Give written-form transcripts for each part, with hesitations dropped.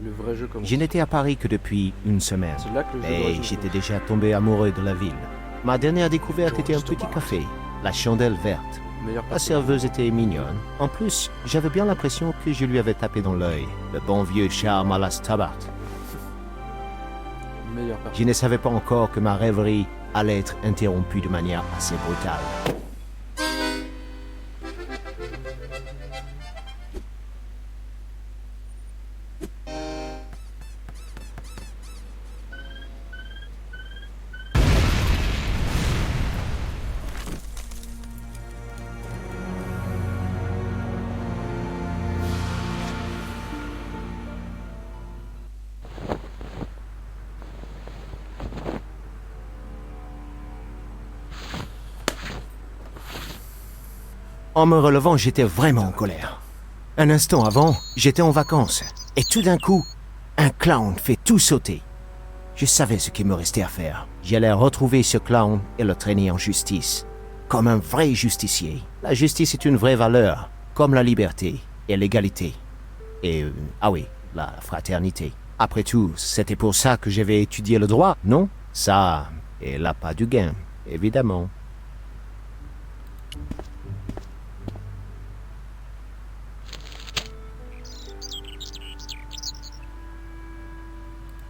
Le vrai jeu commence. Je n'étais à Paris que depuis une semaine, C'est là que le jeu et doit j'étais déjà tombé amoureux de la ville. Ma dernière découverte était un petit café, la chandelle verte. Meilleur La personnage. serveuse était mignonne. En plus, j'avais bien l'impression que je lui avais tapé dans l'œil. Le bon vieux charme à la Stabat. Meilleur personnage. Je ne savais pas encore que ma rêverie allait être interrompue de manière assez brutale. En me relevant, j'étais vraiment en colère. Un instant avant, j'étais en vacances. Et tout d'un coup, un clown fait tout sauter. Je savais ce qu'il me restait à faire. J'allais retrouver ce clown et le traîner en justice. Comme un vrai justicier. La justice est une vraie valeur, comme la liberté et l'égalité. Et, ah oui, la fraternité. Après tout, c'était pour ça que j'avais étudié le droit, non? Ça, et l'appât du gain, évidemment.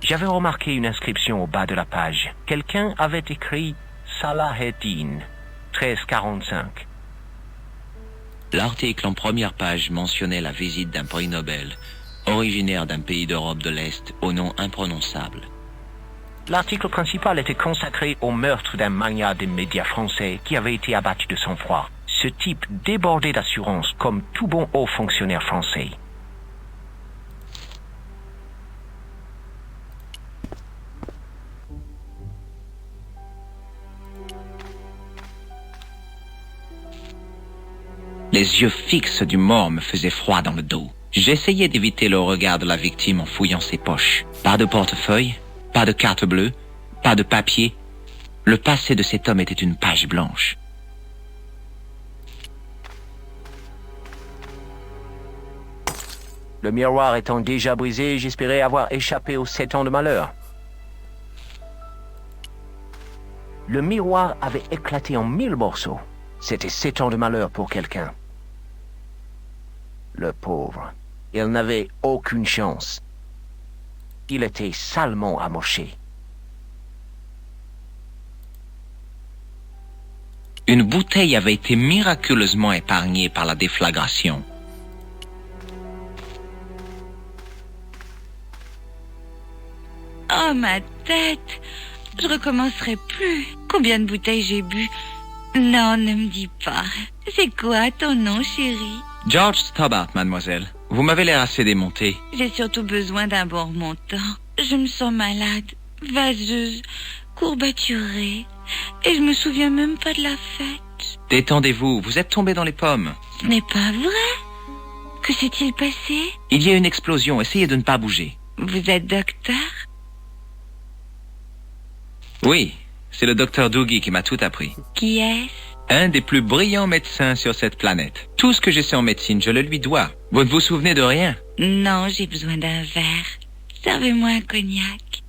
J'avais remarqué une inscription au bas de la page. Quelqu'un avait écrit Salah Eddin, 1345. L'article en première page mentionnait la visite d'un prix Nobel, originaire d'un pays d'Europe de l'Est au nom imprononçable. L'article principal était consacré au meurtre d'un magnat des médias français qui avait été abattu de sang-froid. Ce type débordait d'assurance comme tout bon haut fonctionnaire français. Les yeux fixes du mort me faisaient froid dans le dos. J'essayais d'éviter le regard de la victime en fouillant ses poches. Pas de portefeuille, pas de carte bleue, pas de papier. Le passé de cet homme était une page blanche. Le miroir étant déjà brisé, j'espérais avoir échappé aux 7 ans de malheur. Le miroir avait éclaté en 1000 morceaux. C'était 7 ans de malheur pour quelqu'un. Le pauvre, il n'avait aucune chance. Il était salement amoché. Une bouteille avait été miraculeusement épargnée par la déflagration. Oh, ma tête! Je recommencerai plus. Combien de bouteilles j'ai bu? Non, ne me dis pas. C'est quoi ton nom, chérie? George Stobart, mademoiselle. Vous m'avez l'air assez démonté. J'ai surtout besoin d'un bon remontant. Je me sens malade, vaseuse, courbaturée. Et je me souviens même pas de la fête. Détendez-vous, vous êtes tombé dans les pommes. Ce n'est pas vrai. Que s'est-il passé? Il y a une explosion, essayez de ne pas bouger. Vous êtes docteur? Oui, c'est le docteur Doogie qui m'a tout appris. Qui est-ce? Un des plus brillants médecins sur cette planète. Tout ce que je sais en médecine, je le lui dois. Vous ne vous souvenez de rien? Non, j'ai besoin d'un verre. Servez-moi un cognac.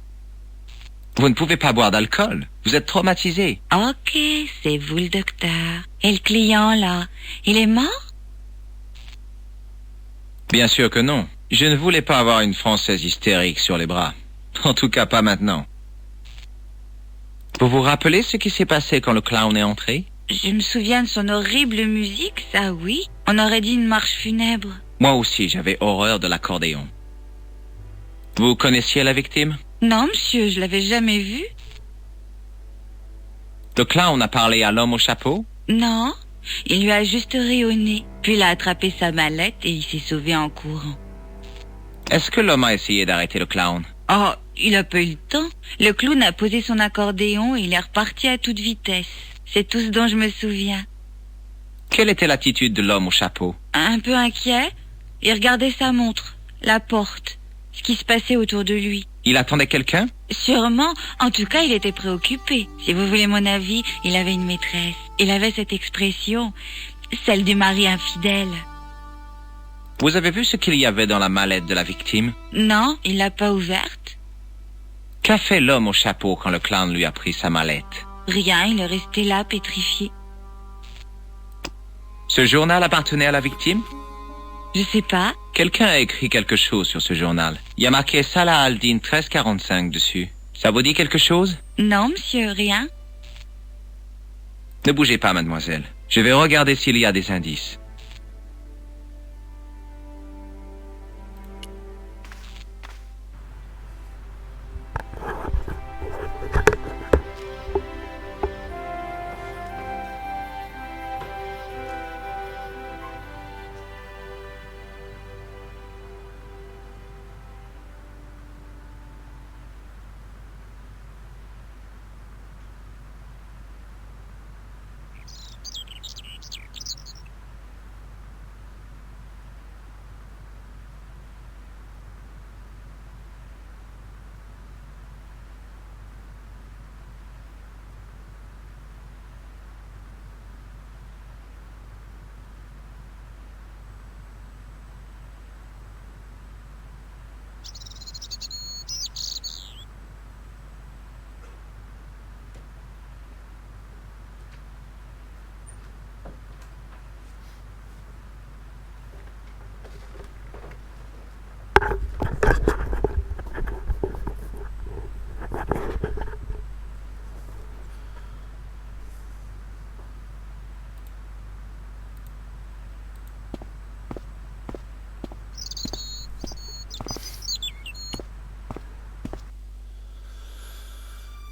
Vous ne pouvez pas boire d'alcool. Vous êtes traumatisé. Ok, c'est vous le docteur. Et le client, là, il est mort? Bien sûr que non. Je ne voulais pas avoir une Française hystérique sur les bras. En tout cas, pas maintenant. Vous vous rappelez ce qui s'est passé quand le clown est entré? Je me souviens de son horrible musique, ça oui. On aurait dit une marche funèbre. Moi aussi, j'avais horreur de l'accordéon. Vous connaissiez la victime? Non, monsieur, je l'avais jamais vu. Le clown a parlé à l'homme au chapeau? Non, il lui a juste ri au nez. Puis il a attrapé sa mallette et il s'est sauvé en courant. Est-ce que l'homme a essayé d'arrêter le clown? Oh, il a pas eu le temps. Le clown a posé son accordéon et il est reparti à toute vitesse. C'est tout ce dont je me souviens. Quelle était l'attitude de l'homme au chapeau? Un peu inquiet, il regardait sa montre, la porte, ce qui se passait autour de lui. Il attendait quelqu'un? Sûrement, en tout cas, il était préoccupé. Si vous voulez mon avis, il avait une maîtresse. Il avait cette expression, celle du mari infidèle. Vous avez vu ce qu'il y avait dans la mallette de la victime? Non, il l'a pas ouverte. Qu'a fait l'homme au chapeau quand le clown lui a pris sa mallette? Rien, il est resté là, pétrifié. Ce journal appartenait à la victime? Je sais pas. Quelqu'un a écrit quelque chose sur ce journal. Il y a marqué Salah Al-Din 1345 dessus. Ça vous dit quelque chose? Non, monsieur, rien. Ne bougez pas, mademoiselle. Je vais regarder s'il y a des indices.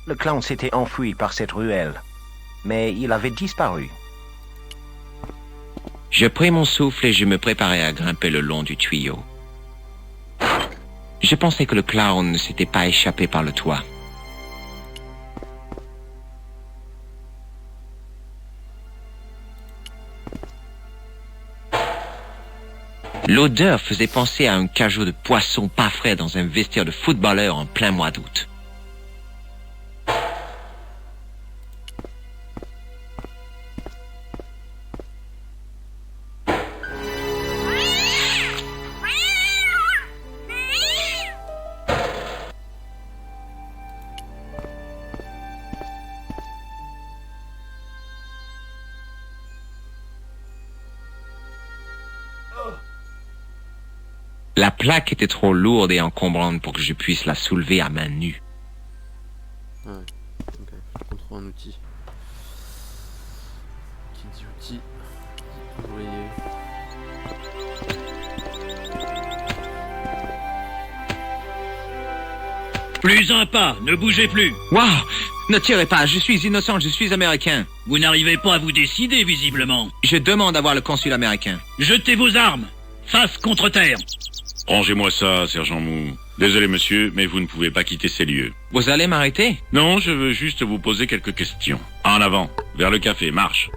Le clown s'était enfui par cette ruelle, mais il avait disparu. Je pris mon souffle et je me préparais à grimper le long du tuyau. Je pensais que le clown ne s'était pas échappé par le toit. L'odeur faisait penser à un cajot de poisson pas frais dans un vestiaire de footballeur en plein mois d'août. La plaque était trop lourde et encombrante pour que je puisse la soulever à main nue. Ah ouais, ok, on trouve un outil. Qui dit outil, ouvrier. Plus un pas, ne bougez plus. Waouh! Ne tirez pas, je suis innocent, je suis américain. Vous n'arrivez pas à vous décider, visiblement. Je demande à voir le consul américain. Jetez vos armes, face contre terre. Rangez-moi ça, sergent Mou. Désolé, monsieur, mais vous ne pouvez pas quitter ces lieux. Vous allez m'arrêter? Non, je veux juste vous poser quelques questions. En avant, vers le café, marche.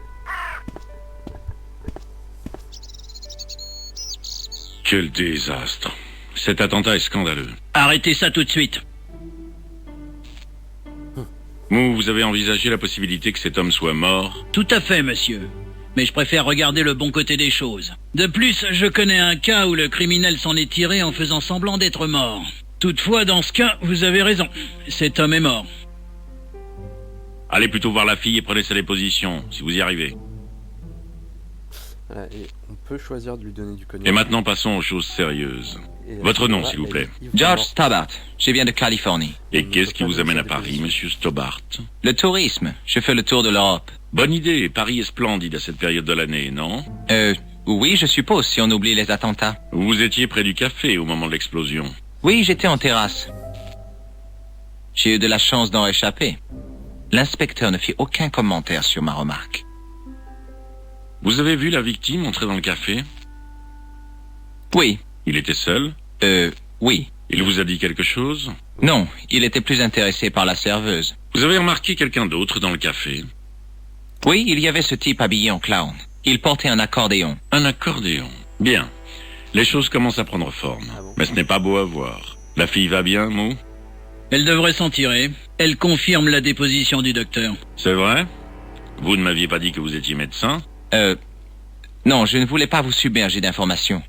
Quel désastre. Cet attentat est scandaleux. Arrêtez ça tout de suite. Mou, vous avez envisagé la possibilité que cet homme soit mort? Tout à fait, monsieur. Mais je préfère regarder le bon côté des choses. De plus, je connais un cas où le criminel s'en est tiré en faisant semblant d'être mort. Toutefois, dans ce cas, vous avez raison. Cet homme est mort. Allez plutôt voir la fille et prenez sa déposition, si vous y arrivez. Voilà, et on peut choisir de lui donner du cognac. Et maintenant, passons aux choses sérieuses. Votre nom, s'il vous plaît. George Stobart, je viens de Californie. Et qu'est-ce qui vous amène à Paris, monsieur Stobart? Le tourisme, je fais le tour de l'Europe. Bonne idée, Paris est splendide à cette période de l'année, non? Oui, je suppose, si on oublie les attentats. Vous étiez près du café au moment de l'explosion. Oui, j'étais en terrasse. J'ai eu de la chance d'en réchapper. L'inspecteur ne fit aucun commentaire sur ma remarque. Vous avez vu la victime entrer dans le café? Oui, Il était seul? oui. Il vous a dit quelque chose? Non, il était plus intéressé par la serveuse. Vous avez remarqué quelqu'un d'autre dans le café? Oui, il y avait ce type habillé en clown. Il portait un accordéon. Un accordéon. Bien. Les choses commencent à prendre forme. Ah bon? Mais ce n'est pas beau à voir. La fille va bien, Mou? Elle devrait s'en tirer. Elle confirme la déposition du docteur. C'est vrai? Vous ne m'aviez pas dit que vous étiez médecin? Non, je ne voulais pas vous submerger d'informations.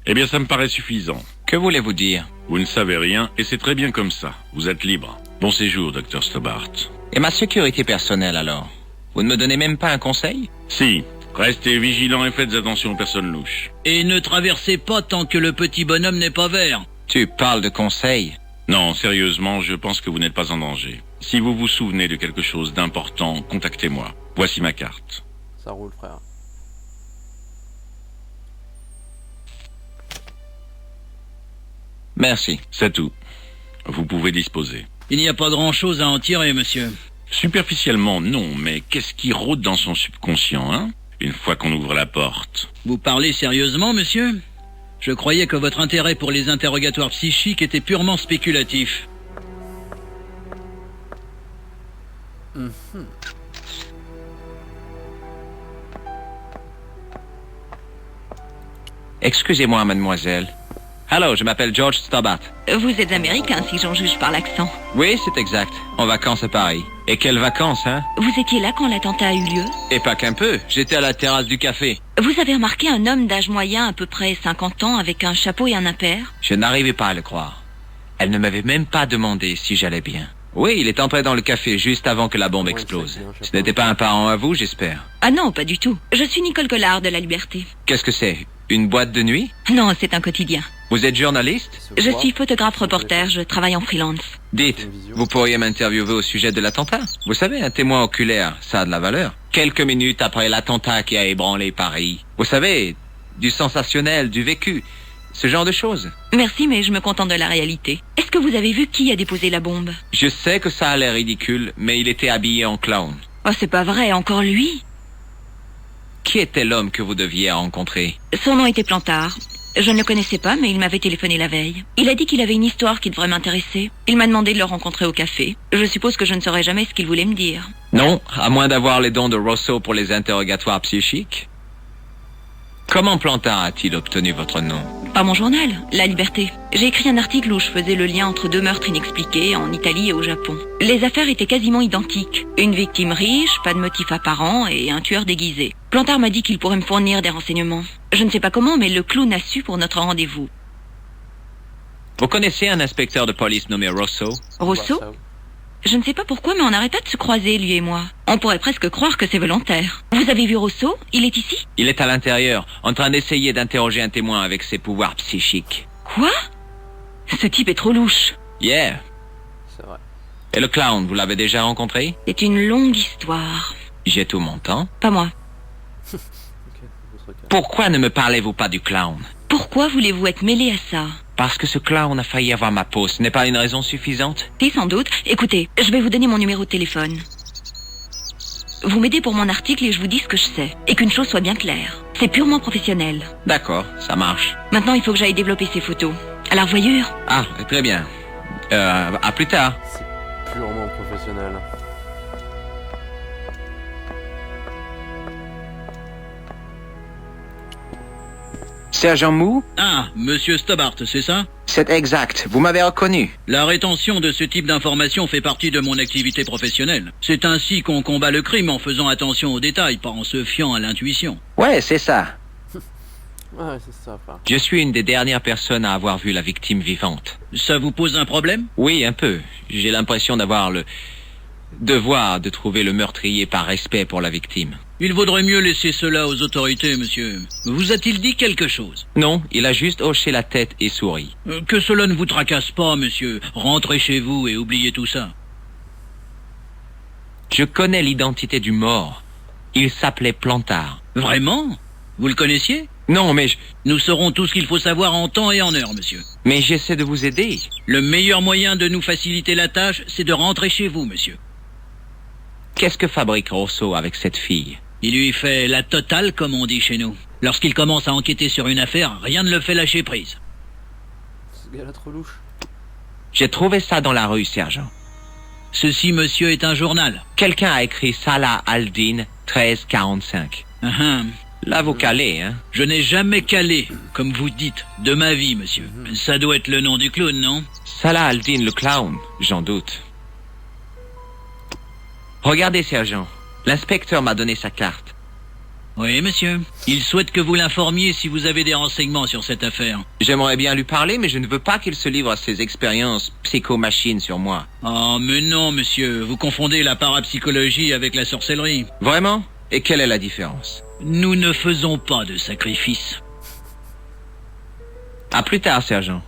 Eh bien, ça me paraît suffisant. Que voulez-vous dire? Vous ne savez rien, et c'est très bien comme ça. Vous êtes libre. Bon séjour, Dr. Stobart. Et ma sécurité personnelle, alors? Vous ne me donnez même pas un conseil? Si, restez vigilants et faites attention aux personnes louches. Et ne traversez pas tant que le petit bonhomme n'est pas vert. Tu parles de conseil? Non, sérieusement, je pense que vous n'êtes pas en danger. Si vous vous souvenez de quelque chose d'important, contactez-moi. Voici ma carte. Ça roule, frère. Merci. C'est tout. Vous pouvez disposer. Il n'y a pas grand-chose à en tirer, monsieur. Superficiellement, non, mais qu'est-ce qui rôde dans son subconscient, hein? Une fois qu'on ouvre la porte. Vous parlez sérieusement, monsieur? Je croyais que votre intérêt pour les interrogatoires psychiques était purement spéculatif. Excusez-moi, mademoiselle. Allô, je m'appelle George Stobart. Vous êtes américain, si j'en juge par l'accent. Oui, c'est exact. En vacances à Paris. Et quelles vacances, hein? Vous étiez là quand l'attentat a eu lieu? Et pas qu'un peu. J'étais à la terrasse du café. Vous avez remarqué un homme d'âge moyen, à peu près 50 ans, avec un chapeau et un impair? Je n'arrivais pas à le croire. Elle ne m'avait même pas demandé si j'allais bien. Oui, il est entré dans le café juste avant que la bombe explose. Ce n'était pas un parent à vous, j'espère. Ah non, pas du tout. Je suis Nicole Collard de La Liberté. Qu'est-ce que c'est? Une boîte de nuit? Non, c'est un quotidien. Vous êtes journaliste? Je suis photographe-reporter, je travaille en freelance. Dites, vous pourriez m'interviewer au sujet de l'attentat? Vous savez, un témoin oculaire, ça a de la valeur. Quelques minutes après l'attentat qui a ébranlé Paris. Vous savez, du sensationnel, du vécu, ce genre de choses. Merci, mais je me contente de la réalité. Est-ce que vous avez vu qui a déposé la bombe? Je sais que ça a l'air ridicule, mais il était habillé en clown. Oh, c'est pas vrai, encore lui? Qui était l'homme que vous deviez rencontrer? Son nom était Plantard. Je ne le connaissais pas, mais il m'avait téléphoné la veille. Il a dit qu'il avait une histoire qui devrait m'intéresser. Il m'a demandé de le rencontrer au café. Je suppose que je ne saurais jamais ce qu'il voulait me dire. Non, à moins d'avoir les dons de Rousseau pour les interrogatoires psychiques. Comment Plantard a-t-il obtenu votre nom? Par mon journal, La Liberté. J'ai écrit un article où je faisais le lien entre deux meurtres inexpliqués en Italie et au Japon. Les affaires étaient quasiment identiques. Une victime riche, pas de motif apparent et un tueur déguisé. Plantard m'a dit qu'il pourrait me fournir des renseignements. Je ne sais pas comment, mais le clown a su pour notre rendez-vous. Vous connaissez un inspecteur de police nommé Rousseau? Rousseau? Je ne sais pas pourquoi, mais on n'arrête pas de se croiser, lui et moi. On pourrait presque croire que c'est volontaire. Vous avez vu Rousseau? Il est ici? Il est à l'intérieur, en train d'essayer d'interroger un témoin avec ses pouvoirs psychiques. Quoi? Ce type est trop louche. Yeah. C'est vrai. Et le clown, vous l'avez déjà rencontré? C'est une longue histoire. J'ai tout mon temps. Pas moi. Ok, votre cas. Pourquoi ne me parlez-vous pas du clown? Pourquoi voulez-vous être mêlé à ça? Parce que ce clown a failli avoir ma peau, ce n'est pas une raison suffisante? Si, sans doute. Écoutez, je vais vous donner mon numéro de téléphone. Vous m'aidez pour mon article et je vous dis ce que je sais. Et qu'une chose soit bien claire. C'est purement professionnel. D'accord, ça marche. Maintenant, il faut que j'aille développer ces photos. À la revoyure. Ah, très bien. À plus tard. C'est purement professionnel. Sergent Mou? Ah, monsieur Stobart, c'est ça? C'est exact, vous m'avez reconnu. La rétention de ce type d'informations fait partie de mon activité professionnelle. C'est ainsi qu'on combat le crime en faisant attention aux détails, pas en se fiant à l'intuition. Ouais, c'est ça. Ouais, c'est ça, frère. Je suis une des dernières personnes à avoir vu la victime vivante. Ça vous pose un problème? Oui, un peu. J'ai l'impression d'avoir le devoir de trouver le meurtrier par respect pour la victime. Il vaudrait mieux laisser cela aux autorités, monsieur. Vous a-t-il dit quelque chose? Non, il a juste hoché la tête et souri. Que cela ne vous tracasse pas, monsieur. Rentrez chez vous et oubliez tout ça. Je connais l'identité du mort. Il s'appelait Plantard. Vraiment? Vous le connaissiez? Non, mais Nous saurons tout ce qu'il faut savoir en temps et en heure, monsieur. mais j'essaie de vous aider. Le meilleur moyen de nous faciliter la tâche, c'est de rentrer chez vous, monsieur. Qu'est-ce que fabrique Rousseau avec cette fille? Il lui fait la totale, comme on dit chez nous. Lorsqu'il commence à enquêter sur une affaire, rien ne le fait lâcher prise. Ce gars-là trop louche. J'ai trouvé ça dans la rue, sergent. Ceci, monsieur, est un journal. Quelqu'un a écrit Salah al-Din 1345. Là, vous calez, hein? Je n'ai jamais calé, comme vous dites, de ma vie, monsieur. Ça doit être le nom du clown, non? Salah al-Din le clown, j'en doute. Regardez, sergent. L'inspecteur m'a donné sa carte. Oui, monsieur. Il souhaite que vous l'informiez si vous avez des renseignements sur cette affaire. J'aimerais bien lui parler, mais je ne veux pas qu'il se livre à ses expériences psychomachines sur moi. Oh, mais non, monsieur. Vous confondez la parapsychologie avec la sorcellerie. Vraiment? Et quelle est la différence? Nous ne faisons pas de sacrifices. À plus tard, sergent.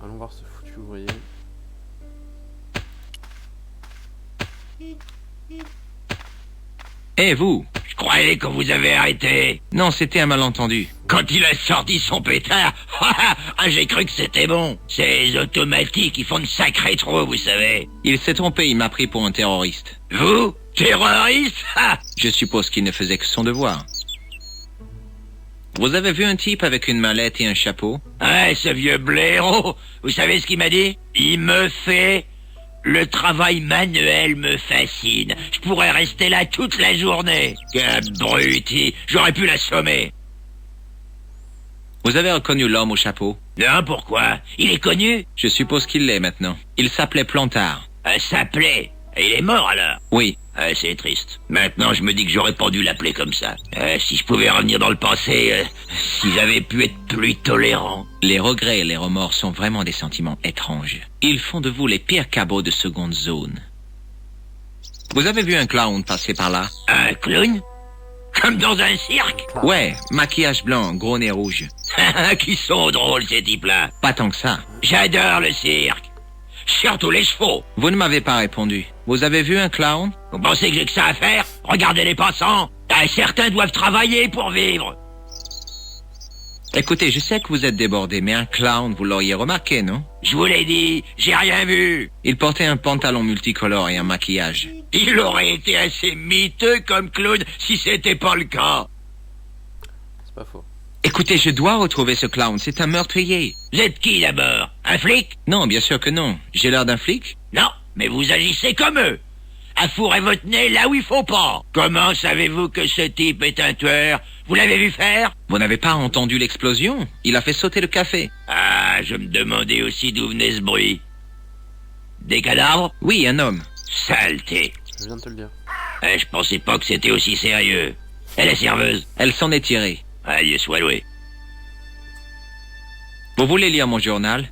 Allons voir ce foutu ouvrier. Et vous? Je croyais que vous avez arrêté. Non, c'était un malentendu. Quand il a sorti son pétard, j'ai cru que c'était bon. Ces automatiques, ils font de sacrés trous, vous savez. Il s'est trompé, il m'a pris pour un terroriste. Vous? Terroriste? Je suppose qu'il ne faisait que son devoir. Vous avez vu un type avec une mallette et un chapeau? Ouais, ce vieux blaireau. Vous savez ce qu'il m'a dit? Il me fait... Le travail manuel me fascine. Je pourrais rester là toute la journée. Abruti, j'aurais pu l'assommer. Vous avez reconnu l'homme au chapeau? Non, pourquoi? Il est connu? Je suppose qu'il l'est maintenant. Il s'appelait Plantard. S'appelait. Il est mort alors? Oui. C'est triste. Maintenant, je me dis que j'aurais pas dû l'appeler comme ça. Si je pouvais revenir dans le passé, si j'avais pu être plus tolérant. Les regrets et les remords sont vraiment des sentiments étranges. Ils font de vous les pires cabots de seconde zone. Vous avez vu un clown passer par là? Un clown? Comme dans un cirque? Ouais, maquillage blanc, gros nez rouge. Qui sont drôles ces types-là. Pas tant que ça. J'adore le cirque. Surtout les chevaux. Vous ne m'avez pas répondu. Vous avez vu un clown? Vous pensez que j'ai que ça à faire? Regardez les passants. Certains doivent travailler pour vivre. Écoutez, je sais que vous êtes débordé, mais un clown, vous l'auriez remarqué, non? Je vous l'ai dit, j'ai rien vu. Il portait un pantalon multicolore et un maquillage. Il aurait été assez miteux comme clown si c'était pas le cas. C'est pas faux. Écoutez, je dois retrouver ce clown, c'est un meurtrier. Vous êtes qui d'abord? Un flic? Non, bien sûr que non. J'ai l'air d'un flic? Non, mais vous agissez comme eux. À fourrer votre nez là où il faut pas. Comment savez-vous que ce type est un tueur? Vous l'avez vu faire? Vous n'avez pas entendu l'explosion? Il a fait sauter le café. Ah, je me demandais aussi d'où venait ce bruit. Des cadavres? Oui, un homme. Saleté. Je viens de te le dire. Je pensais pas que c'était aussi sérieux. Elle est serveuse. Elle s'en est tirée. Dieu soit loué. Vous voulez lire mon journal?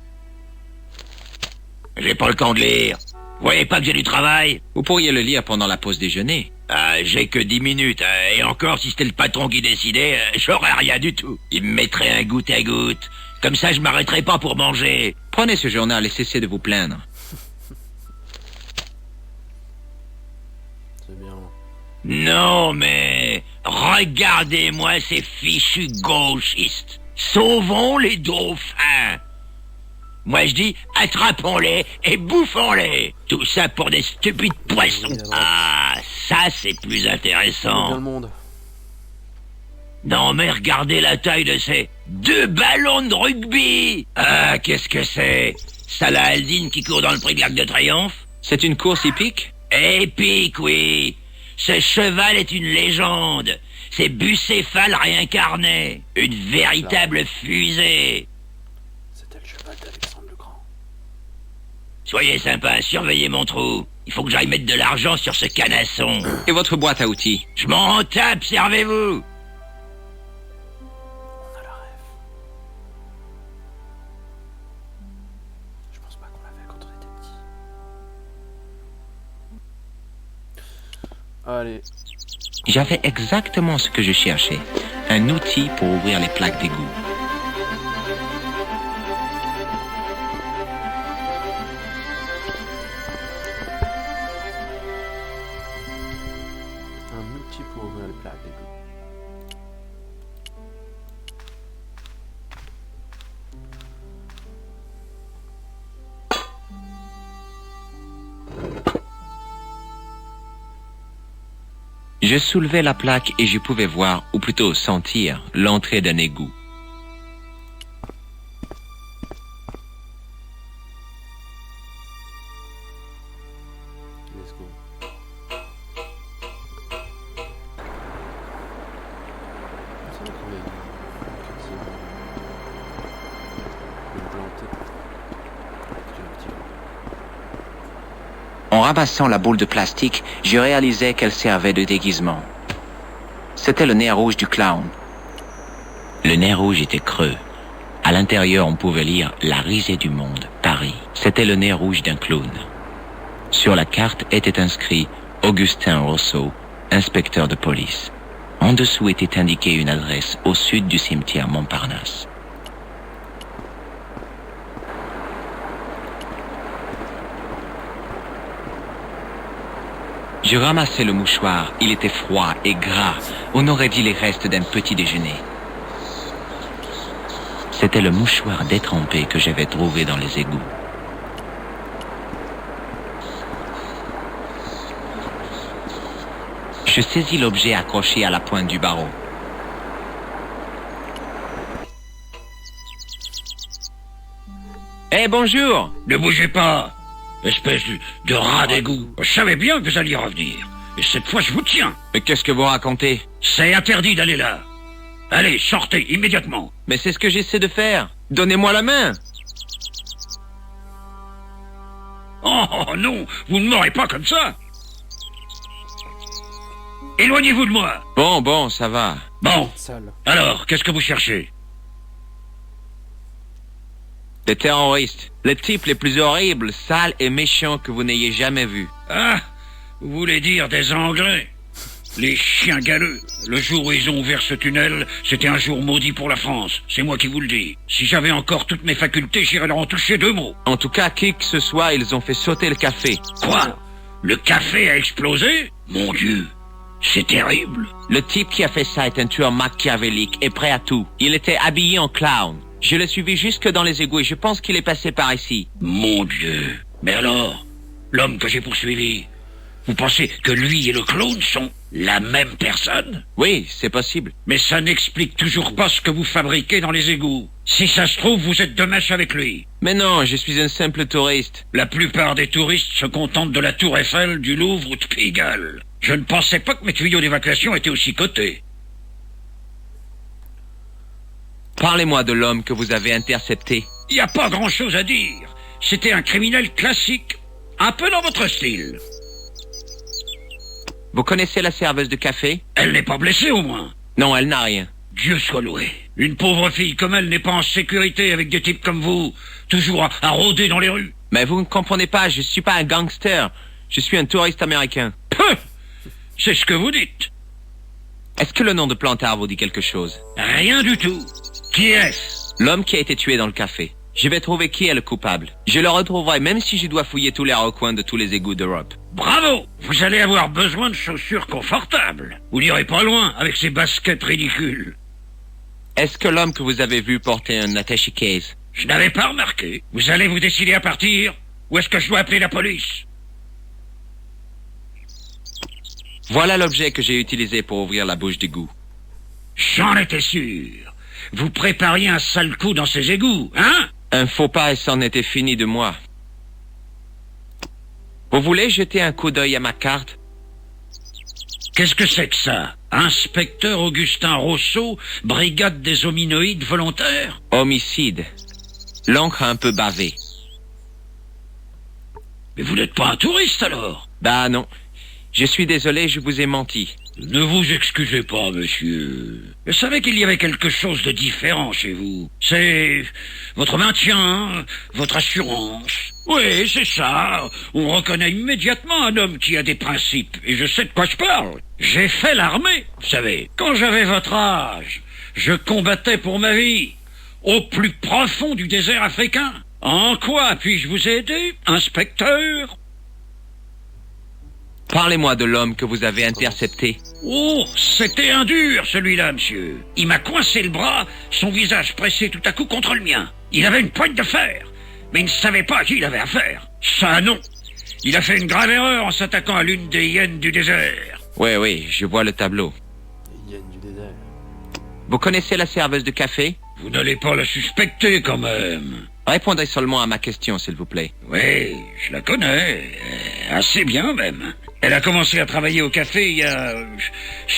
J'ai pas le temps de lire. Vous voyez pas que j'ai du travail? Vous pourriez le lire pendant la pause déjeuner. J'ai que 10 minutes. Et encore, si c'était le patron qui décidait, j'aurais rien du tout. Il me mettrait un goutte à goutte. Comme ça, je m'arrêterais pas pour manger. Prenez ce journal et cessez de vous plaindre. C'est bien. Non, mais... Regardez-moi ces fichus gauchistes. Sauvons les dauphins. Moi, je dis, attrapons-les et bouffons-les. Tout ça pour des stupides poissons. Ah, ça, c'est plus C'est bien intéressant. le monde. Non, mais regardez la taille de ces 2 ballons de rugby. Ah, qu'est-ce que c'est? Salah Aldin qui court dans le prix de l'Arc de Triomphe? C'est une course hippique? Épique, oui. Ce cheval est une légende. C'est Bucéphale réincarné. Une véritable fusée. C'était le cheval d'Alexandre le Grand. Soyez sympa, surveillez mon trou. Il faut que j'aille mettre de l'argent sur ce canasson. Et votre boîte à outils? Je m'en tape, servez-vous. On a la rêve. Je pense pas qu'on l'avait quand on était petit. Allez. J'avais exactement ce que je cherchais. Un outil pour ouvrir les plaques d'égout. Un outil pour ouvrir les plaques d'égout. Je soulevais la plaque et je pouvais voir, ou plutôt sentir, l'entrée d'un égout. Let's go. C'est vrai qu'on a une cutscene. Une plantée. J'ai un petit peu. En ramassant la boule de plastique, je réalisais qu'elle servait de déguisement. C'était le nez rouge du clown. Le nez rouge était creux. À l'intérieur, on pouvait lire « La risée du monde, Paris ». C'était le nez rouge d'un clown. Sur la carte était inscrit « Augustin Rousseau, inspecteur de police ». En dessous était indiquée une adresse au sud du cimetière Montparnasse. Je ramassais le mouchoir, il était froid et gras. On aurait dit les restes d'un petit déjeuner. C'était le mouchoir détrempé que j'avais trouvé dans les égouts. Je saisis l'objet accroché à la pointe du barreau. Eh, bonjour! Ne bougez pas, espèce de rat d'égout. Je savais bien que vous alliez revenir. Et cette fois, je vous tiens. Mais qu'est-ce que vous racontez? C'est interdit d'aller là. Allez, sortez, immédiatement. Mais c'est ce que j'essaie de faire. Donnez-moi la main. Oh non, vous ne m'aurez pas comme ça. Éloignez-vous de moi. Bon, ça va. Bon, Sale. alors, qu'est-ce que vous cherchez? Des terroristes. Les types les plus horribles, sales et méchants que vous n'ayez jamais vus. Ah, vous voulez dire des Anglais? Les chiens galeux. Le jour où ils ont ouvert ce tunnel, c'était un jour maudit pour la France. C'est moi qui vous le dis. Si j'avais encore toutes mes facultés, j'irais leur en toucher 2 mots. En tout cas, qui que ce soit, ils ont fait sauter le café. Quoi? Le café a explosé? Mon Dieu, c'est terrible. Le type qui a fait ça est un tueur machiavélique et prêt à tout. Il était habillé en clown. Je l'ai suivi jusque dans les égouts et je pense qu'il est passé par ici. Mon Dieu. Mais alors, l'homme que j'ai poursuivi, vous pensez que lui et le clown sont la même personne? Oui, c'est possible. Mais ça n'explique toujours pas ce que vous fabriquez dans les égouts. Si ça se trouve, vous êtes de mèche avec lui. Mais non, je suis un simple touriste. La plupart des touristes se contentent de la Tour Eiffel, du Louvre ou de Pigalle. Je ne pensais pas que mes tuyaux d'évacuation étaient aussi cotés. Parlez-moi de l'homme que vous avez intercepté. Il n'y a pas grand-chose à dire. C'était un criminel classique, un peu dans votre style. Vous connaissez la serveuse de café? Elle n'est pas blessée au moins. Non, elle n'a rien. Dieu soit loué. Une pauvre fille comme elle n'est pas en sécurité avec des types comme vous, toujours à rôder dans les rues. Mais vous ne comprenez pas, je suis pas un gangster. Je suis un touriste américain. Peu. C'est ce que vous dites. Est-ce que le nom de Plantard vous dit quelque chose? Rien du tout. Qui est-ce? L'homme qui a été tué dans le café. Je vais trouver qui est le coupable. Je le retrouverai même si je dois fouiller tous les recoins de tous les égouts d'Europe. Bravo! Vous allez avoir besoin de chaussures confortables. Vous n'irez pas loin avec ces baskets ridicules. Est-ce que l'homme que vous avez vu portait un attaché case? Je n'avais pas remarqué. Vous allez vous décider à partir? Ou est-ce que je dois appeler la police? Voilà l'objet que j'ai utilisé pour ouvrir la bouche d'égout. J'en étais sûr. Vous prépariez un sale coup dans ces égouts, hein? Un faux pas et c'en était fini de moi. Vous voulez jeter un coup d'œil à ma carte? Qu'est-ce que c'est que ça? Inspecteur Augustin Rousseau, brigade des hominoïdes volontaires? Homicide. L'encre a un peu bavé. Mais vous n'êtes pas un touriste alors? Bah non. Je suis désolé, je vous ai menti. Ne vous excusez pas, monsieur. Je savais qu'il y avait quelque chose de différent chez vous. C'est votre maintien, votre assurance. Oui, c'est ça. On reconnaît immédiatement un homme qui a des principes. Et je sais de quoi je parle. J'ai fait l'armée, vous savez. Quand j'avais votre âge, je combattais pour ma vie. Au plus profond du désert africain. En quoi puis-je vous aider, inspecteur? Parlez-moi de l'homme que vous avez intercepté. Oh, c'était un dur, celui-là, monsieur. Il m'a coincé le bras, son visage pressé tout à coup contre le mien. Il avait une pointe de fer, mais il ne savait pas à qui il avait affaire. Ça, non. Il a fait une grave erreur en s'attaquant à l'une des hyènes du désert. Oui, je vois le tableau. Les hyènes du désert. Vous connaissez la serveuse de café? Vous n'allez pas la suspecter, quand même. Répondez seulement à ma question, s'il vous plaît. Oui, je la connais. Assez bien, même. Elle a commencé à travailler au café il y a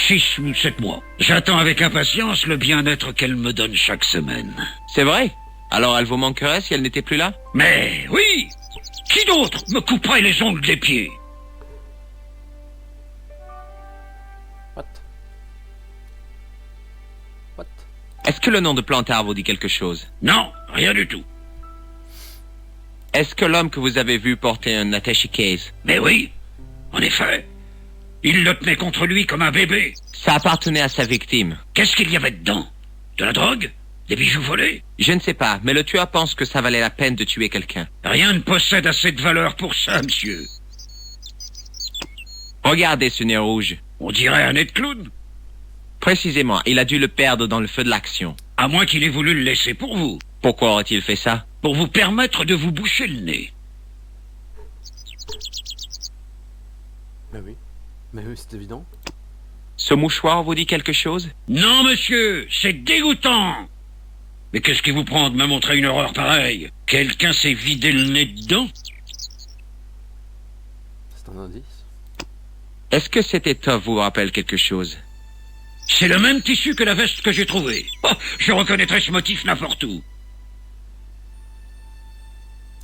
6 ou 7 mois. J'attends avec impatience le bien-être qu'elle me donne chaque semaine. C'est vrai? Alors elle vous manquerait si elle n'était plus là? Mais oui! Qui d'autre me couperait les ongles des pieds? What? What? Est-ce que le nom de Plantard vous dit quelque chose? Non, rien du tout. Est-ce que l'homme que vous avez vu porter un attaché case? Mais oui, en effet. Il le tenait contre lui comme un bébé. Ça appartenait à sa victime. Qu'est-ce qu'il y avait dedans? De la drogue? Des bijoux volés? Je ne sais pas, mais le tueur pense que ça valait la peine de tuer quelqu'un. Rien ne possède assez de valeur pour ça, monsieur. Regardez ce nez rouge. On dirait un nez de clown. Précisément, il a dû le perdre dans le feu de l'action. À moins qu'il ait voulu le laisser pour vous. Pourquoi aurait-il fait ça? Pour vous permettre de vous boucher le nez. Mais oui, c'est évident. Ce mouchoir vous dit quelque chose? Non, monsieur, c'est dégoûtant. Mais qu'est-ce qui vous prend de me montrer une horreur pareille? Quelqu'un s'est vidé le nez dedans? C'est un indice. Est-ce que cette étoffe vous rappelle quelque chose? C'est le même tissu que la veste que j'ai trouvée. Oh, je reconnaîtrais ce motif n'importe où.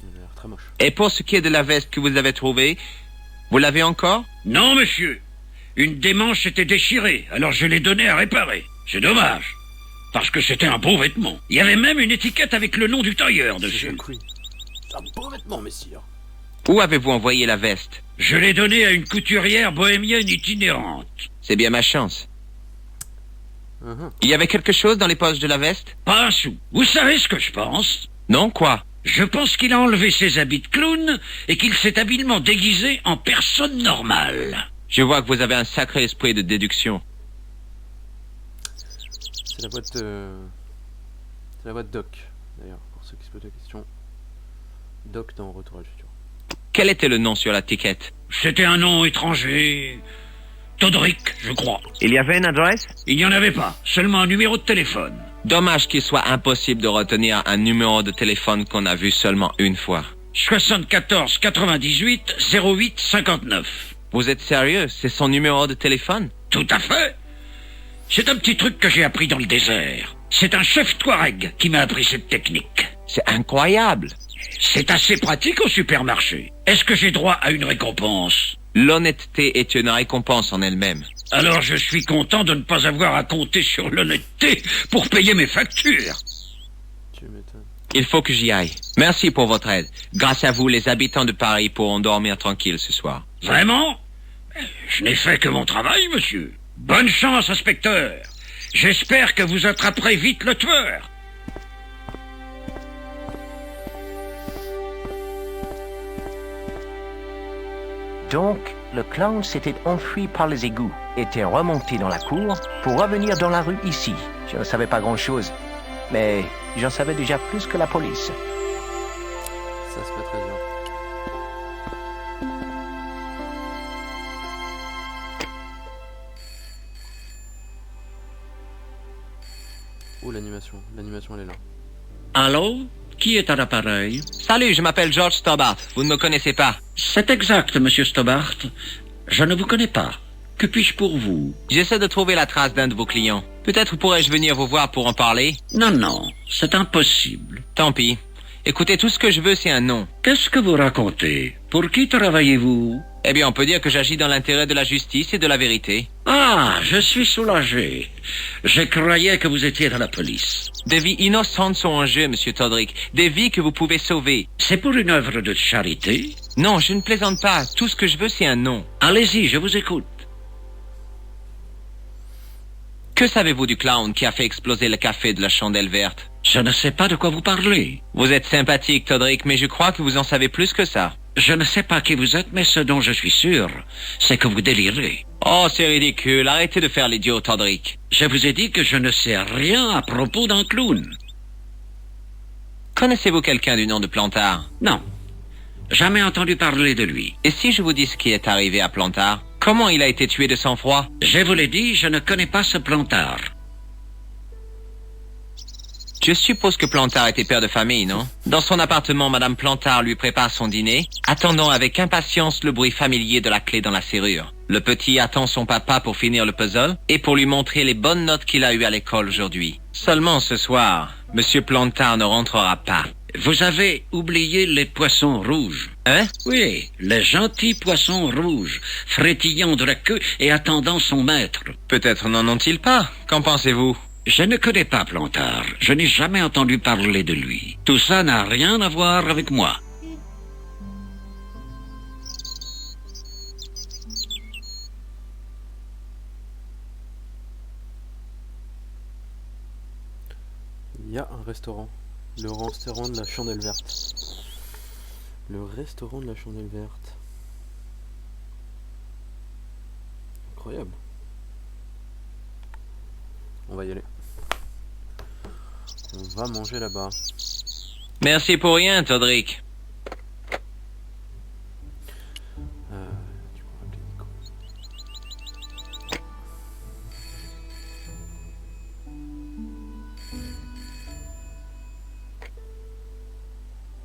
Il a l'air très moche. Et pour ce qui est de la veste que vous avez trouvée, vous l'avez encore? Non, monsieur. Une des manches était déchirée, alors je l'ai donnée à réparer. C'est dommage. Parce que c'était un beau vêtement. Il y avait même une étiquette avec le nom du tailleur dessus. C'est un beau vêtement, messire. Où avez-vous envoyé la veste? Je l'ai donnée à une couturière bohémienne itinérante. C'est bien ma chance. Uh-huh. Il y avait quelque chose dans les poches de la veste? Pas un sou. Vous savez ce que je pense? Non, quoi? Je pense qu'il a enlevé ses habits de clown et qu'il s'est habilement déguisé en personne normale. Je vois que vous avez un sacré esprit de déduction. C'est la boîte de... C'est la boîte Doc, d'ailleurs, pour ceux qui se posent la question. Doc dans Retour à le futur. Quel était le nom sur l'étiquette? C'était un nom étranger. Todrick, je crois. Il y avait une adresse? Il n'y en avait pas, seulement un numéro de téléphone. Dommage qu'il soit impossible de retenir un numéro de téléphone qu'on a vu seulement une fois. 74 98 08 59. Vous êtes sérieux? C'est son numéro de téléphone? Tout à fait. C'est un petit truc que j'ai appris dans le désert. C'est un chef Touareg qui m'a appris cette technique. C'est incroyable. C'est assez pratique au supermarché. Est-ce que j'ai droit à une récompense? L'honnêteté est une récompense en elle-même. Alors je suis content de ne pas avoir à compter sur l'honnêteté pour payer mes factures. Tu m'étonnes. Il faut que j'y aille. Merci pour votre aide. Grâce à vous, les habitants de Paris pourront dormir tranquilles ce soir. Vraiment? Je n'ai fait que mon travail, monsieur. Bonne chance, inspecteur. J'espère que vous attraperez vite le tueur. Donc, le clown s'était enfui par les égouts, était remonté dans la cour pour revenir dans la rue ici. Je ne savais pas grand-chose, mais j'en savais déjà plus que la police. Ça, c'est pas très dur. Oh, l'animation. L'animation, elle est là. Allô? Qui est à l'appareil? Salut, je m'appelle George Stobart. Vous ne me connaissez pas. C'est exact, monsieur Stobart. Je ne vous connais pas. Que puis-je pour vous? J'essaie de trouver la trace d'un de vos clients. Peut-être pourrais-je venir vous voir pour en parler? Non, non, c'est impossible. Tant pis. Écoutez, tout ce que je veux, c'est un nom. Qu'est-ce que vous racontez? Pour qui travaillez-vous? Eh bien, on peut dire que j'agis dans l'intérêt de la justice et de la vérité. Ah, je suis soulagé. Je croyais que vous étiez dans la police. Des vies innocentes sont en jeu, monsieur Todrick. Des vies que vous pouvez sauver. C'est pour une œuvre de charité? Non, je ne plaisante pas. Tout ce que je veux, c'est un nom. Allez-y, je vous écoute. Que savez-vous du clown qui a fait exploser le café de la chandelle verte? Je ne sais pas de quoi vous parlez. Vous êtes sympathique, Todrick, mais je crois que vous en savez plus que ça. Je ne sais pas qui vous êtes, mais ce dont je suis sûr, c'est que vous délirez. Oh, c'est ridicule. Arrêtez de faire l'idiot, Todrick. Je vous ai dit que je ne sais rien à propos d'un clown. Connaissez-vous quelqu'un du nom de Plantard? Non. Jamais entendu parler de lui. Et si je vous dis ce qui est arrivé à Plantard? Comment il a été tué de sang-froid? Je vous l'ai dit, je ne connais pas ce Plantard. Je suppose que Plantard était père de famille, non? Dans son appartement, Madame Plantard lui prépare son dîner, attendant avec impatience le bruit familier de la clé dans la serrure. Le petit attend son papa pour finir le puzzle et pour lui montrer les bonnes notes qu'il a eues à l'école aujourd'hui. Seulement ce soir, Monsieur Plantard ne rentrera pas. Vous avez oublié les poissons rouges. Hein? Oui, les gentils poissons rouges, frétillant de la queue et attendant son maître. Peut-être n'en ont-ils pas. Qu'en pensez-vous? Je ne connais pas Plantard. Je n'ai jamais entendu parler de lui. Tout ça n'a rien à voir avec moi. Il y a un restaurant. Le restaurant de la Chandelle Verte. Le restaurant de la Chandelle Verte. Incroyable. On va y aller. On va manger là-bas. Merci pour rien, Todrick. Du coup, on va appeler Nico.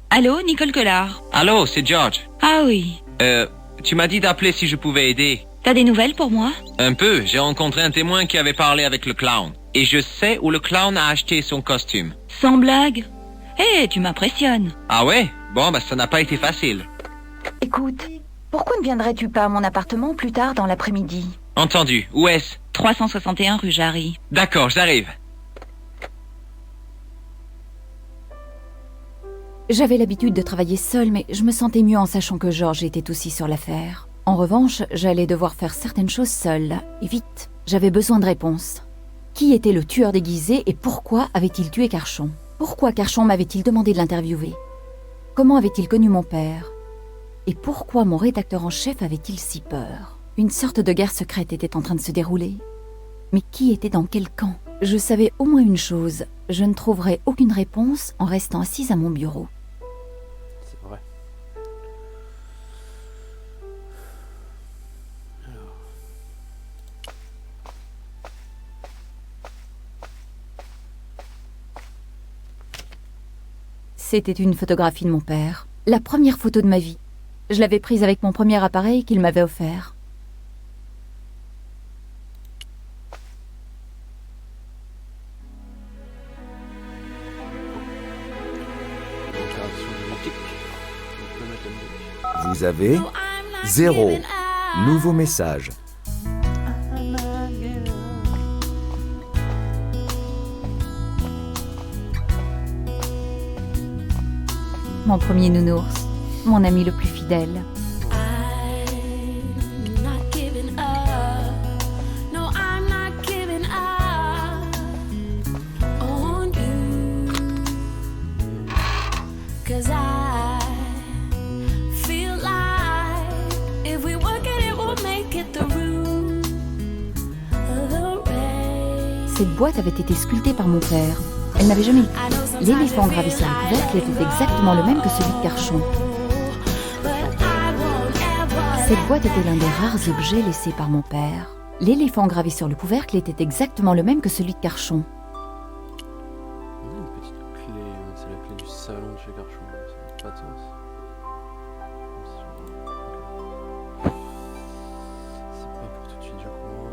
Allô, Nicole Collard? Allô, c'est George. Ah oui. Tu m'as dit d'appeler si je pouvais aider. T'as des nouvelles pour moi? Un peu. J'ai rencontré un témoin qui avait parlé avec le clown. Et je sais où le clown a acheté son costume. Sans blague? Hé, tu m'impressionnes. Ah ouais? Bon, bah ça n'a pas été facile. Écoute, pourquoi ne viendrais-tu pas à mon appartement plus tard dans l'après-midi? Entendu. Où est-ce? 361 rue Jarry. D'accord, j'arrive. J'avais l'habitude de travailler seule, mais je me sentais mieux en sachant que George était aussi sur l'affaire. En revanche, j'allais devoir faire certaines choses seule, et vite. J'avais besoin de réponses. Qui était le tueur déguisé et pourquoi avait-il tué Carchon? Pourquoi Carchon m'avait-il demandé de l'interviewer? Comment avait-il connu mon père? Et pourquoi mon rédacteur en chef avait-il si peur? Une sorte de guerre secrète était en train de se dérouler. Mais qui était dans quel camp? Je savais au moins une chose, je ne trouverais aucune réponse en restant assise à mon bureau. C'est vrai. C'était une photographie de mon père. La première photo de ma vie. Je l'avais prise avec mon premier appareil qu'il m'avait offert. Vous avez 0 nouveau message. Mon premier nounours, mon ami le plus fidèle. Cette boîte avait été sculptée par mon père. Elle n'avait jamais... L'éléphant gravé sur le couvercle était exactement le même que celui de Carchon. Cette boîte était l'un des rares objets laissés par mon père. L'éléphant gravé sur le couvercle était exactement le même que celui de Carchon. On a une petite clé, c'est la clé du salon de chez Carchon, ça n'a pas de sens. Ok. C'est pas pour tout de suite, je crois.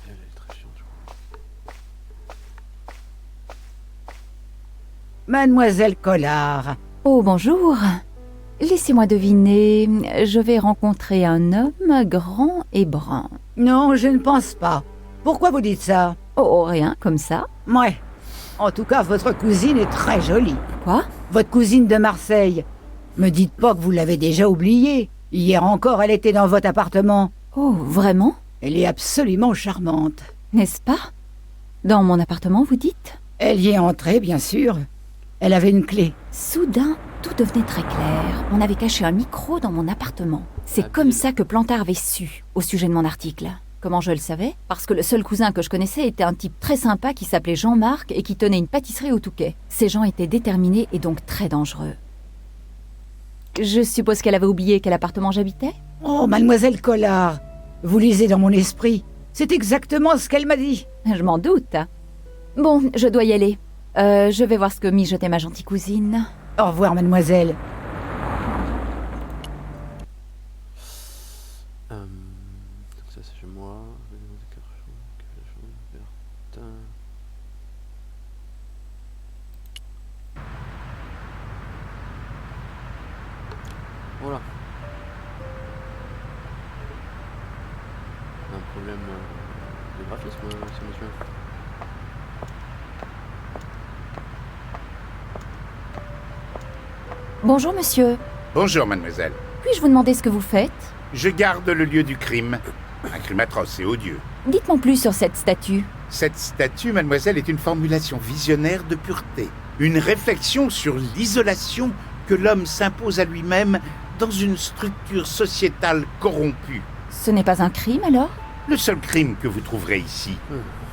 Elle est très chiante, je crois. Mademoiselle Collard. Oh, bonjour. Laissez-moi deviner, je vais rencontrer un homme grand et brun. Non, je ne pense pas. Pourquoi vous dites ça? Oh, rien, comme ça. Ouais. En tout cas, votre cousine est très jolie. Quoi? Votre cousine de Marseille. Me dites pas que vous l'avez déjà oubliée. Hier encore, elle était dans votre appartement. Oh, vraiment? Elle est absolument charmante. N'est-ce pas? Dans mon appartement, vous dites? Elle y est entrée, bien sûr. Elle avait une clé. Soudain, tout devenait très clair. On avait caché un micro dans mon appartement. C'est comme ça que Plantard avait su au sujet de mon article. Comment je le savais? Parce que le seul cousin que je connaissais était un type très sympa qui s'appelait Jean-Marc et qui tenait une pâtisserie au Touquet. Ces gens étaient déterminés et donc très dangereux. Je suppose qu'elle avait oublié quel appartement j'habitais? Oh, mademoiselle Collard, vous lisez dans mon esprit. C'est exactement ce qu'elle m'a dit. Je m'en doute. Bon, je dois y aller. Je vais voir ce que mijotait ma gentille cousine. Au revoir, mademoiselle. problème de graphisme, ce monsieur. Bonjour, monsieur. Bonjour, mademoiselle. Puis-je vous demander ce que vous faites? Je garde le lieu du crime. Un crime atroce et odieux. Dites-moi plus sur cette statue. Cette statue, mademoiselle, est une formulation visionnaire de pureté. Une réflexion sur l'isolation que l'homme s'impose à lui-même dans une structure sociétale corrompue. Ce n'est pas un crime, alors? Le seul crime que vous trouverez ici,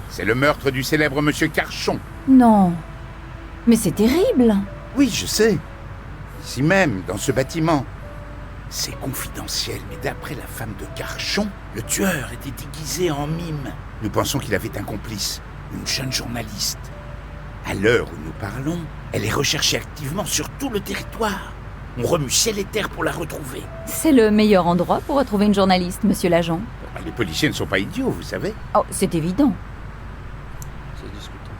c'est le meurtre du célèbre monsieur Carchon. Non. Mais c'est terrible. Oui, je sais. Ici même, dans ce bâtiment. C'est confidentiel, mais d'après la femme de Carchon, le tueur était déguisé en mime. Nous pensons qu'il avait un complice, une jeune journaliste. À l'heure où nous parlons, elle est recherchée activement sur tout le territoire. On remue ciel et terre pour la retrouver. C'est le meilleur endroit pour retrouver une journaliste, monsieur l'agent. Les policiers ne sont pas idiots, vous savez. Oh, c'est évident. C'est discutant.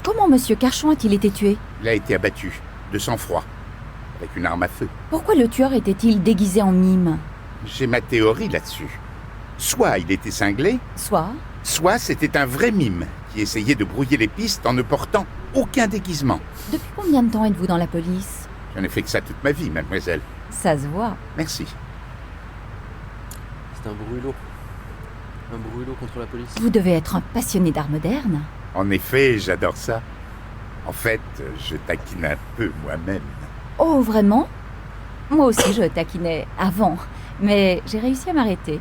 Comment monsieur Carchon a-t-il été tué? Il a été abattu, de sang-froid, avec une arme à feu. Pourquoi le tueur était-il déguisé en mime? J'ai ma théorie là-dessus. Soit il était cinglé, soit c'était un vrai mime qui essayait de brouiller les pistes en ne portant aucun déguisement. Depuis combien de temps êtes-vous dans la police? J'en ai fait que ça toute ma vie, mademoiselle. Ça se voit. Merci. C'est un brûlot. Un brûlot contre la police. Vous devez être un passionné d'art moderne. En effet, j'adore ça. En fait, je taquine un peu moi-même. Oh, vraiment? Moi aussi, je taquinais avant, mais j'ai réussi à m'arrêter.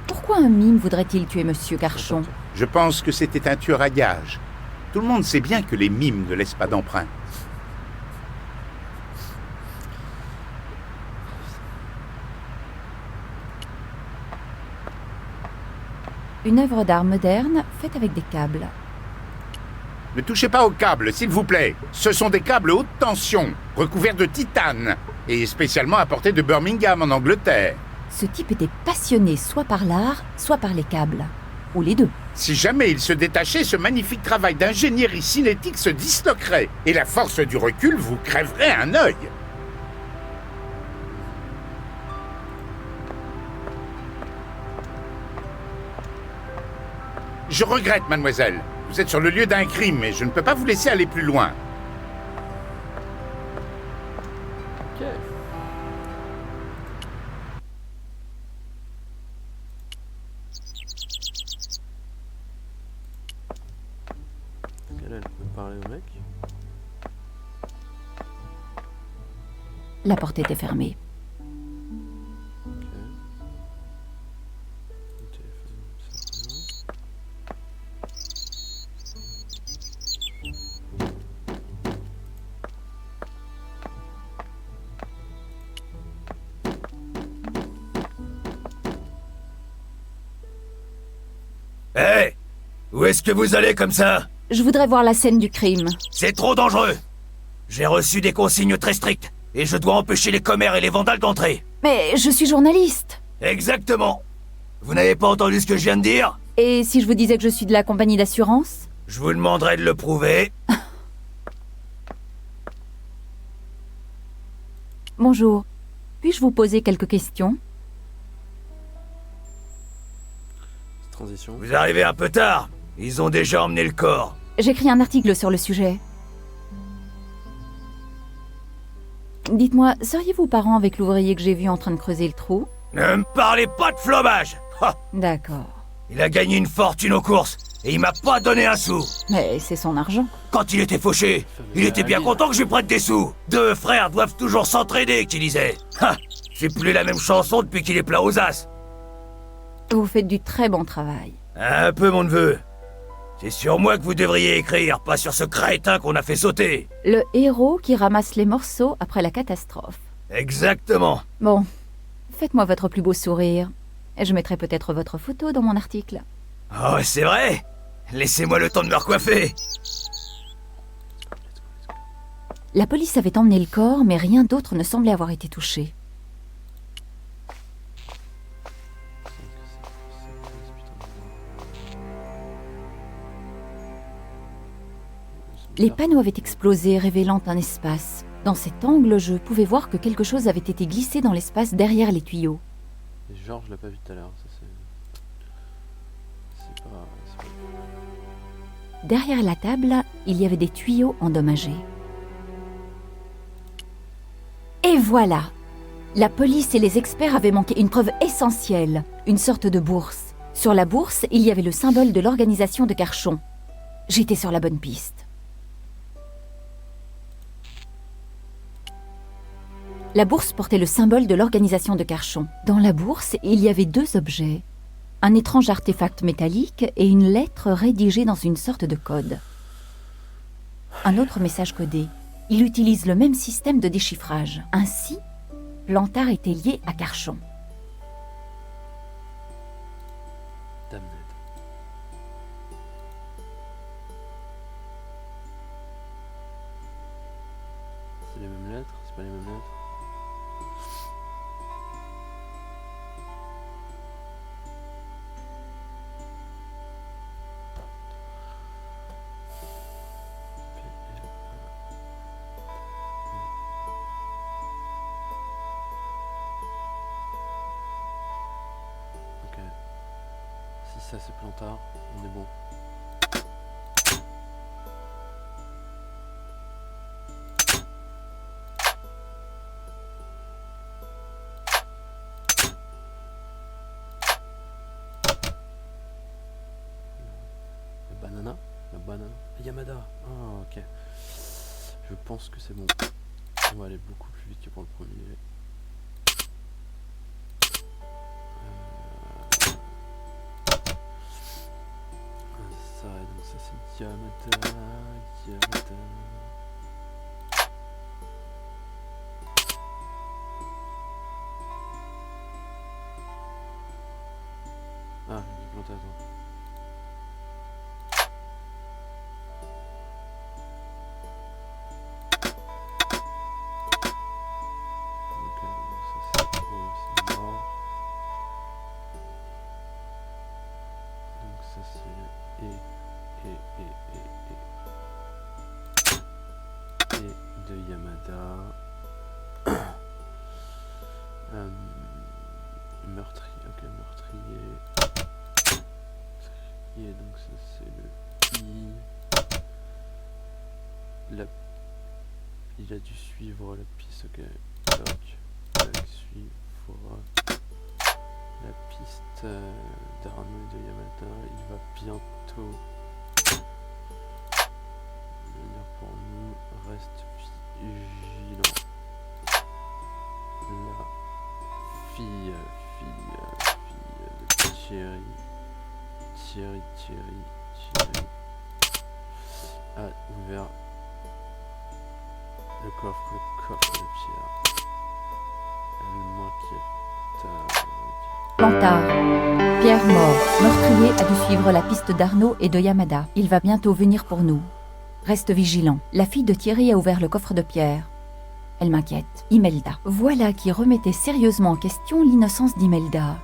Pourquoi un mime voudrait-il tuer monsieur Carchon? Je pense que c'était un tueur à gages. Tout le monde sait bien que les mimes ne laissent pas d'empreinte. Une œuvre d'art moderne faite avec des câbles. Ne touchez pas aux câbles, s'il vous plaît. Ce sont des câbles haute tension, recouverts de titane, et spécialement apportés de Birmingham, en Angleterre. Ce type était passionné soit par l'art, soit par les câbles. Ou les deux. Si jamais il se détachait, ce magnifique travail d'ingénierie cinétique se disloquerait, et la force du recul vous crèverait un œil. Je regrette, mademoiselle. Vous êtes sur le lieu d'un crime, et je ne peux pas vous laisser aller plus loin. Ok. Elle peut parler au mec. La porte était fermée. Hé! Où est-ce que vous allez comme ça? Je voudrais voir la scène du crime. C'est trop dangereux! J'ai reçu des consignes très strictes, et je dois empêcher les commères et les vandales d'entrer. Mais je suis journaliste. Exactement! Vous n'avez pas entendu ce que je viens de dire? Et si je vous disais que je suis de la compagnie d'assurance? Je vous demanderai de le prouver. Bonjour. Puis-je vous poser quelques questions? Transition. Vous arrivez un peu tard. Ils ont déjà emmené le corps. J'écris un article sur le sujet. Dites-moi, seriez-vous parent avec l'ouvrier que j'ai vu en train de creuser le trou? Ne me parlez pas de flobage! Ha! D'accord. Il a gagné une fortune aux courses, et il m'a pas donné un sou. Mais c'est son argent. Quand il était fauché, il était bien content que je lui prête des sous. Deux frères doivent toujours s'entraider, qu'il disait. Ha! C'est plus la même chanson depuis qu'il est plat aux as. Vous faites du très bon travail. Un peu, mon neveu. C'est sur moi que vous devriez écrire, pas sur ce crétin qu'on a fait sauter. Le héros qui ramasse les morceaux après la catastrophe. Exactement. Bon, faites-moi votre plus beau sourire. Et je mettrai peut-être votre photo dans mon article. Oh, c'est vrai? Laissez-moi le temps de me recoiffer. La police avait emmené le corps, mais rien d'autre ne semblait avoir été touché. Les panneaux avaient explosé, révélant un espace. Dans cet angle, je pouvais voir que quelque chose avait été glissé dans l'espace derrière les tuyaux. Et Georges, je l'ai pas vu tout à l'heure, ça c'est pas... Derrière la table, il y avait des tuyaux endommagés. Et voilà! La police et les experts avaient manqué une preuve essentielle, une sorte de bourse. Sur la bourse, il y avait le symbole de l'organisation de Carchon. J'étais sur la bonne piste. La bourse portait le symbole de l'organisation de Carchon. Dans la bourse, il y avait 2 objets. Un étrange artefact métallique et une lettre rédigée dans une sorte de code. Un autre message codé. Il utilise le même système de déchiffrage. Ainsi, Plantard était lié à Carchon. Damned. C'est les mêmes lettres? C'est pas les mêmes lettres? Ça c'est Plantard, on est bon. La banane. Yamada. Ah ok. Je pense que c'est bon. On va aller beaucoup plus vite que pour le premier. Ça, donc ça c'est Yamada. Ah, j'ai planté, attends. De Yamada. Meurtrier, ok, meurtrier. Meurtrier, donc ça c'est le I. Il a dû suivre la piste, ok. Toc, suivre la piste d'Arnaud et de Yamada. Il va bientôt venir pour nous. Reste vigilant. La fille de Thierry a ouvert le coffre de pierre. Elle m'inquiète. Plantard. Pierre mort. Meurtrier a dû suivre la piste d'Arnaud et de Yamada. Il va bientôt venir pour nous. Reste vigilant. La fille de Thierry a ouvert le coffre de pierre. Elle m'inquiète. Imelda. Voilà qui remettait sérieusement en question l'innocence d'Imelda.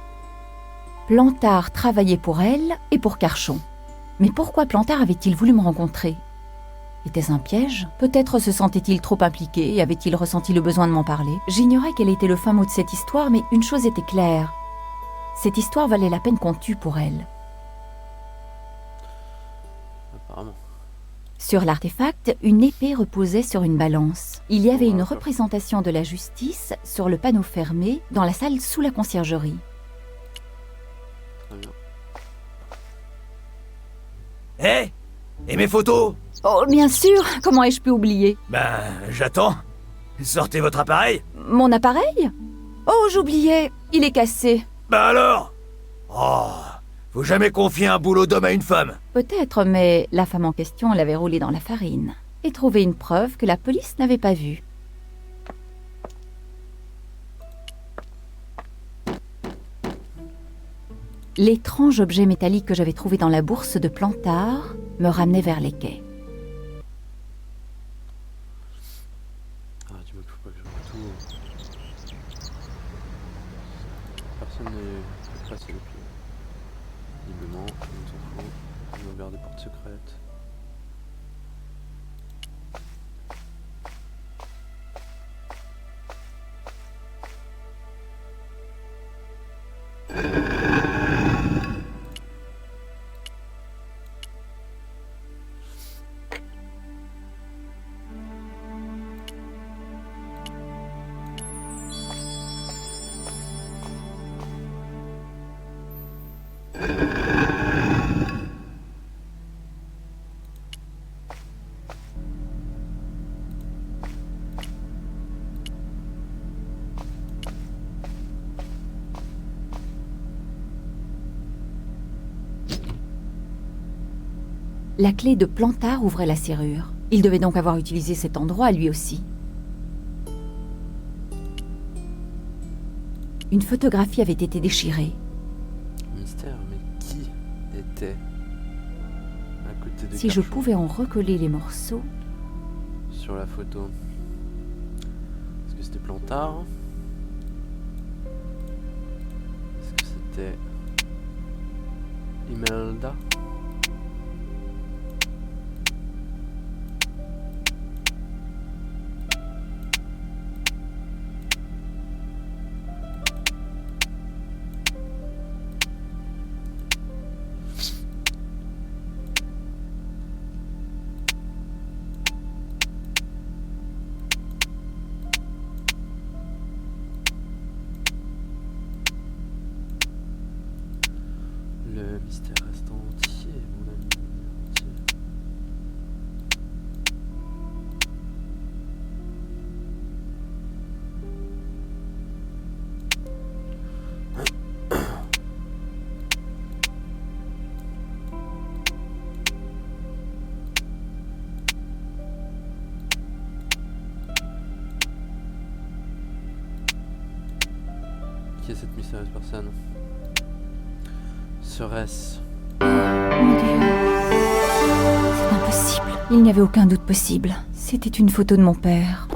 Plantard travaillait pour elle et pour Carchon. Mais pourquoi Plantard avait-il voulu me rencontrer? Était-ce un piège? Peut-être se sentait-il trop impliqué et avait-il ressenti le besoin de m'en parler? J'ignorais quel était le fin mot de cette histoire, mais une chose était claire. Cette histoire valait la peine qu'on tue pour elle. Apparemment. Sur l'artefact, une épée reposait sur une balance. Il y avait une représentation de la justice sur le panneau fermé dans la salle sous la conciergerie. Très bien. Hé, et mes photos? Oh, bien sûr. Comment ai-je pu oublier? Ben, j'attends. Sortez votre appareil. Mon appareil? Oh, j'oubliais. Il est cassé. Ben alors? Oh, faut jamais confier un boulot d'homme à une femme. Peut-être, mais la femme en question l'avait roulé dans la farine et trouvé une preuve que la police n'avait pas vue. L'étrange objet métallique que j'avais trouvé dans la bourse de Plantard me ramenait vers les quais. Ah, dis-moi qu'il faut pas que je retourne. Personne n'est passé le pied. Visiblement, on s'en fout. On va ouvrir des portes secrètes. La clé de Plantard ouvrait la serrure. Il devait donc avoir utilisé cet endroit lui aussi. Une photographie avait été déchirée. Mystère, mais qui était à côté de Si je Carchon pouvais en recoller les morceaux... sur la photo? Est-ce que c'était Plantard? Est-ce que c'était Imelda? Le mystère reste entier, mon ami. Entier. Qui est cette mystérieuse personne? Serait-ce... Mon Dieu. C'est impossible. Il n'y avait aucun doute possible. C'était une photo de mon père.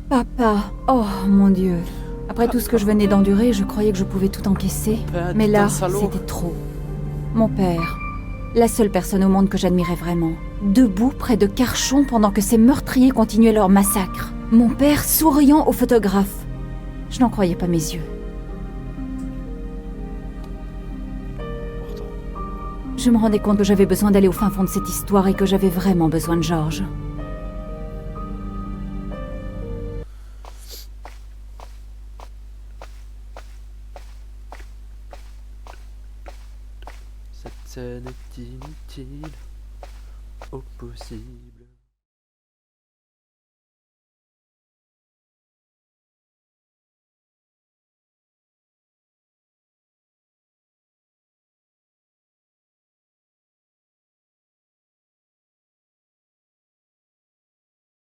Papa. Oh, mon Dieu. Après tout ce que je venais d'endurer, je croyais que je pouvais tout encaisser. Mais là, c'était trop. Mon père. La seule personne au monde que j'admirais vraiment. Debout près de Carchon pendant que ces meurtriers continuaient leur massacre. Mon père souriant au photographe. Je n'en croyais pas mes yeux. Je me rendais compte que j'avais besoin d'aller au fin fond de cette histoire et que j'avais vraiment besoin de Georges. Cette scène est inutile au possible.